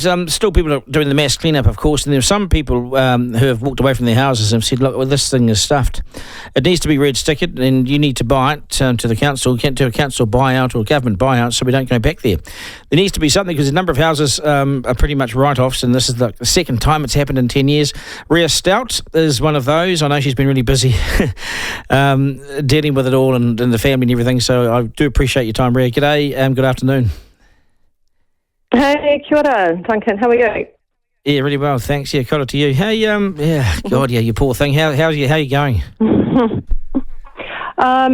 Still people are doing the mass clean-up, of course, and there are some people who have walked away from their houses and said, look, well, this thing is stuffed. It needs to be red stickered and you need to buy it to the council. You can't do a council buyout or a government buyout, so we don't go back there. There needs to be something because a number of houses are pretty much write-offs, and this is the second time it's happened in 10 years. Rea Stout is one of those. I know she's been really busy dealing with it all and the family and everything, so I do appreciate your time, Rea. G'day, good afternoon. Hey, kia ora, Duncan. How are you? Yeah, really well, thanks. Yeah, kia ora to you. Hey, you poor thing. How are you going?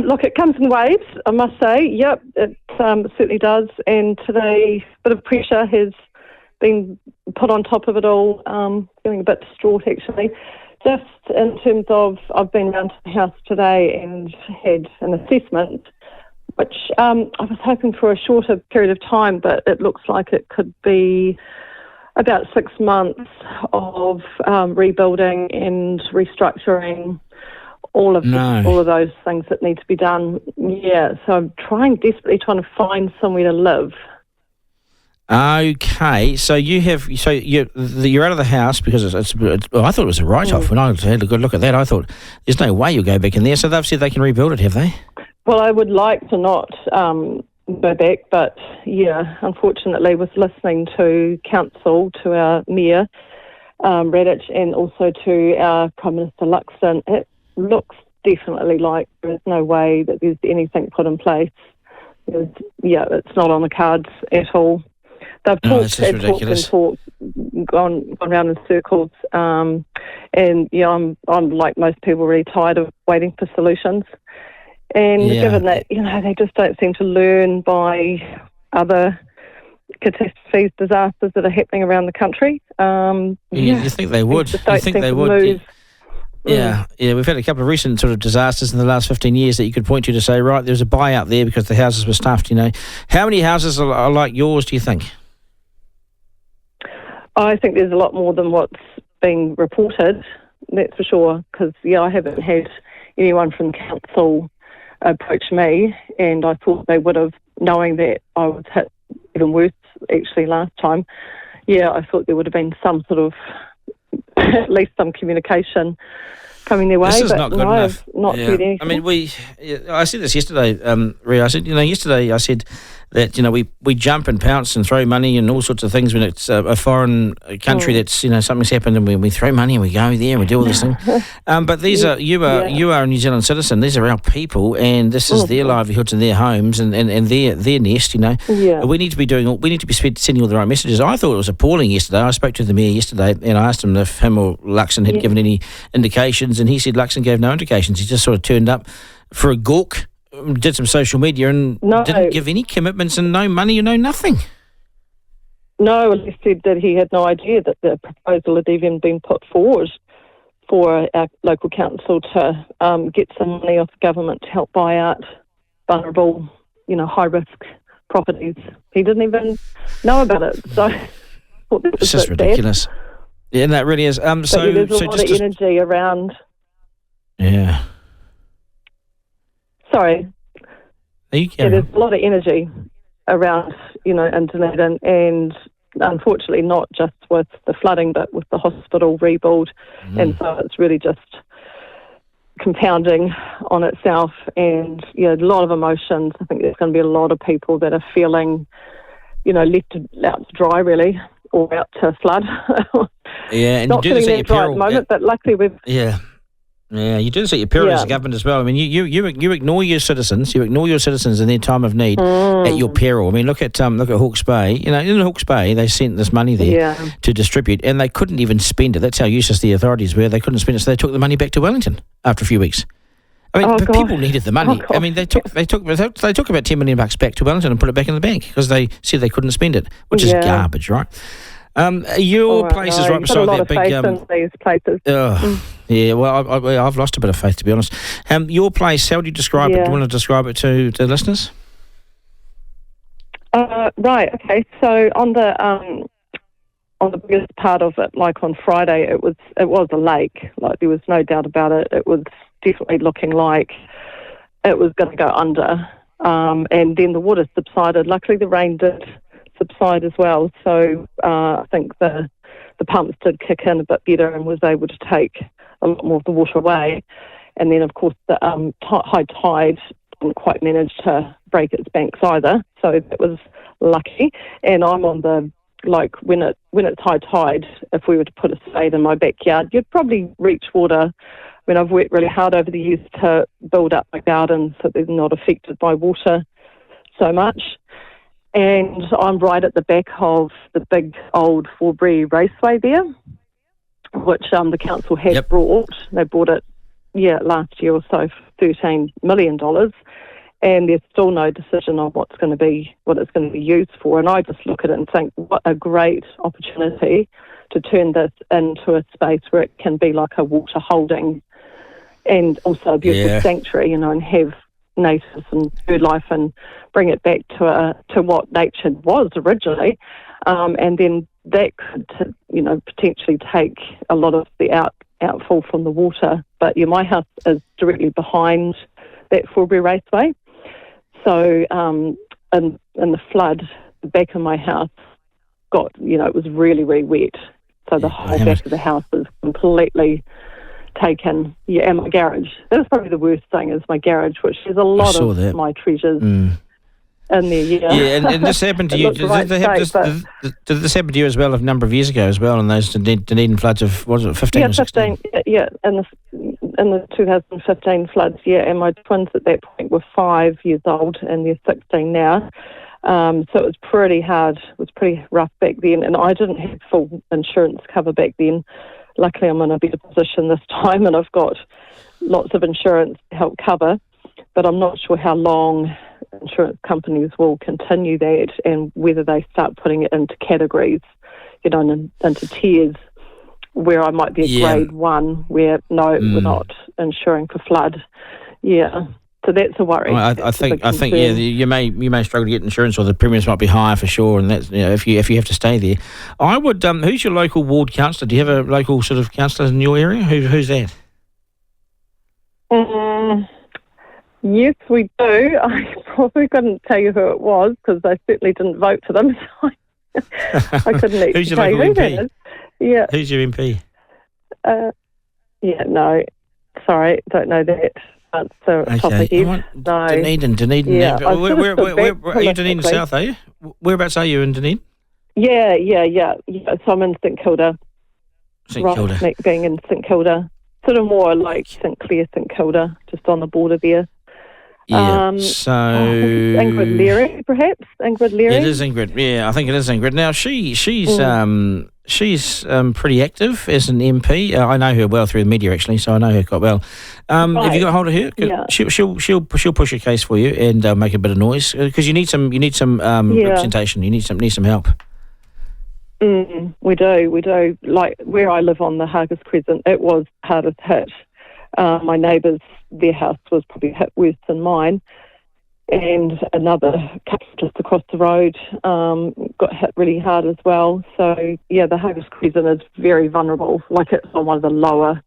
Look, it comes in waves, I must say. Yep, it certainly does. And today, a bit of pressure has been put on top of it all. Feeling a bit distraught, actually. Just in terms of, I've been round to the house today and had an assessment, which I was hoping for a shorter period of time, but it looks like it could be about 6 months of rebuilding and restructuring all of those things that need to be done. Yeah, so I'm desperately trying to find somewhere to live. Okay, so you're out of the house because it's I thought it was a write-off. When I had a good look at that, I thought there's no way you'll go back in there. So they've said they can rebuild it, have they? Well, I would like to not go back, but yeah, unfortunately, with listening to council, to our mayor, Radich, and also to our Prime Minister Luxon, it looks definitely like there's no way that there's anything put in place. It's not on the cards at all. They've gone round in circles, and I'm like most people, really tired of waiting for solutions. And given that, they just don't seem to learn by other catastrophes, disasters that are happening around the country. You think they would? You think they would? Yeah, we've had a couple of recent sort of disasters in the last 15 years that you could point to say, right, there's a buyout there because the houses were stuffed, How many houses are like yours, do you think? I think there's a lot more than what's being reported, that's for sure, because, I haven't had anyone from council approach me, and I thought they would have, knowing that I was hit even worse actually last time. I thought there would have been some sort of, at least some communication coming their way. This is but not good enough. I've not heard anything. I mean, I said this yesterday, Rea. I said, yesterday I said that, we jump and pounce and throw money and all sorts of things when it's a foreign country that's, something's happened and we throw money and we go there and we do all this thing. But these are, you are a New Zealand citizen. These are our people and this is their livelihoods and their homes and their nest, We need to be sending all the right messages. I thought it was appalling yesterday. I spoke to the mayor yesterday and I asked him if him or Luxon had given any indications, and he said Luxon gave no indications. He just sort of turned up for a gawk, did some social media and didn't give any commitments and no money, nothing. No, he said that he had no idea that the proposal had even been put forward for our local council to get some money off the government to help buy out vulnerable, high-risk properties. He didn't even know about it, so I thought that was it's just ridiculous. Bad. Yeah, that really is. There's a lot of energy around. Yeah. Sorry. There's a lot of energy around, in Dunedin, and unfortunately not just with the flooding, but with the hospital rebuild. And so it's really just compounding on itself. And, a lot of emotions. I think there's going to be a lot of people that are feeling, left out to dry, really, or out to flood. Yeah, and not you do this at your peril at the moment, but luckily we've... Yeah, you do this at your peril as a government as well. I mean, you ignore your citizens. You ignore your citizens in their time of need at your peril. I mean, look at Hawke's Bay. In Hawke's Bay, they sent this money there to distribute, and they couldn't even spend it. That's how useless the authorities were. They couldn't spend it, so they took the money back to Wellington after a few weeks. I mean, people needed the money. I mean, they took about $10 million back to Wellington and put it back in the bank because they said they couldn't spend it, which is garbage, right? Your place is right beside that big. In these places. Yeah, well, I've lost a bit of faith, to be honest. Your place, how would you describe it? Do you want to describe it to the listeners? Right. Okay. So on the biggest part of it, like on Friday, it was a lake. Like there was no doubt about it. It was definitely looking like it was going to go under. And then the water subsided. Luckily, the rain did subside as well. So I think the pumps did kick in a bit better and was able to take a lot more of the water away. And then, of course, the high tide didn't quite manage to break its banks either. So that was lucky. And I'm on the, like, when it's high tide, if we were to put a spade in my backyard, you'd probably reach water. I mean, I've worked really hard over the years to build up my garden so they're not affected by water so much. And I'm right at the back of the big old Forbury Raceway there, which the council had brought. They bought it, last year or so for $13 million. And there's still no decision on what it's going to be used for. And I just look at it and think, what a great opportunity to turn this into a space where it can be like a water holding and also a beautiful sanctuary, and have natives and bird life and bring it back to what nature was originally. And then that could, potentially take a lot of the outfall from the water. But my house is directly behind that Forbury Raceway. So in the flood, the back of my house got, it was really, really wet. So the whole back of the house was completely taken. Yeah, and my garage. That was probably the worst thing, is my garage, which has a lot of my treasures in there. Yeah, and this happened to you. Did this happen to you as well a number of years ago as well, in those Dunedin floods of, what was it, 15 or 16? Yeah, in the 2015 floods, and my twins at that point were 5 years old and they're 16 now. So it was pretty hard. It was pretty rough back then, and I didn't have full insurance cover back then. Luckily, I'm in a better position this time, and I've got lots of insurance to help cover, but I'm not sure how long insurance companies will continue that, and whether they start putting it into categories, and into tiers, where I might be a grade 1, where we're not insuring for flood. Yeah. So that's a worry. Well, I think you may struggle to get insurance, or the premiums might be higher for sure, and that's if you have to stay there. I would. Who's your local ward councillor? Do you have a local sort of councillor in your area? Who's that? Yes, we do. I probably couldn't tell you who it was because I certainly didn't vote for them. So I couldn't actually Who's your tell you local who MP? that is. Yeah. Who's your MP? No, sorry, don't know that. Top of head. No. Dunedin. Yeah, where are you? Dunedin South, are you? Whereabouts are you in Dunedin? Yeah. So I'm in St Kilda. St Kilda. Right, being in St Kilda. Sort of more like St Clair, St Kilda, just on the border there. Yeah, Ingrid Leary, perhaps? Ingrid Leary? It is Ingrid, I think it is Ingrid. Now, she's pretty active as an MP. I know her well through the media, actually, so I know her quite well. Have you got hold of her? Yeah. She'll push a case for you and make a bit of noise, because you need some representation. You need some help. We do. Like where I live on the Hargis Crescent, it was hardest hit. My neighbours, their house was probably hit worse than mine, and another couple just across the road got hit really hard as well. So the Hargis Crescent is very vulnerable. Like, it's on one of the lower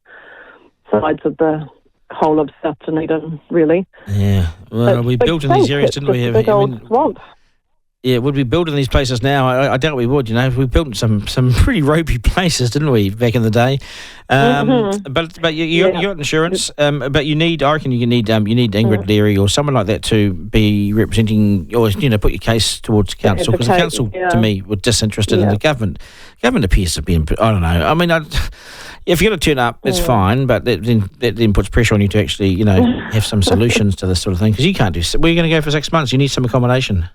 sides of the whole of South Dunedin, really. Yeah, well, we built in these areas, didn't we? Big old swamp. Yeah, would we build in these places now? I doubt we would. We built some pretty ropey places, didn't we, back in the day? But you got insurance. But I reckon you need Ingrid Leary or someone like that to be representing, or put your case towards council, because the council to me were disinterested in the government. Government appears to be. I don't know. I mean, if you're going to turn up, it's fine, but that then puts pressure on you to actually have some solutions to this sort of thing, because you can't do. We're going to go for 6 months. You need some accommodation.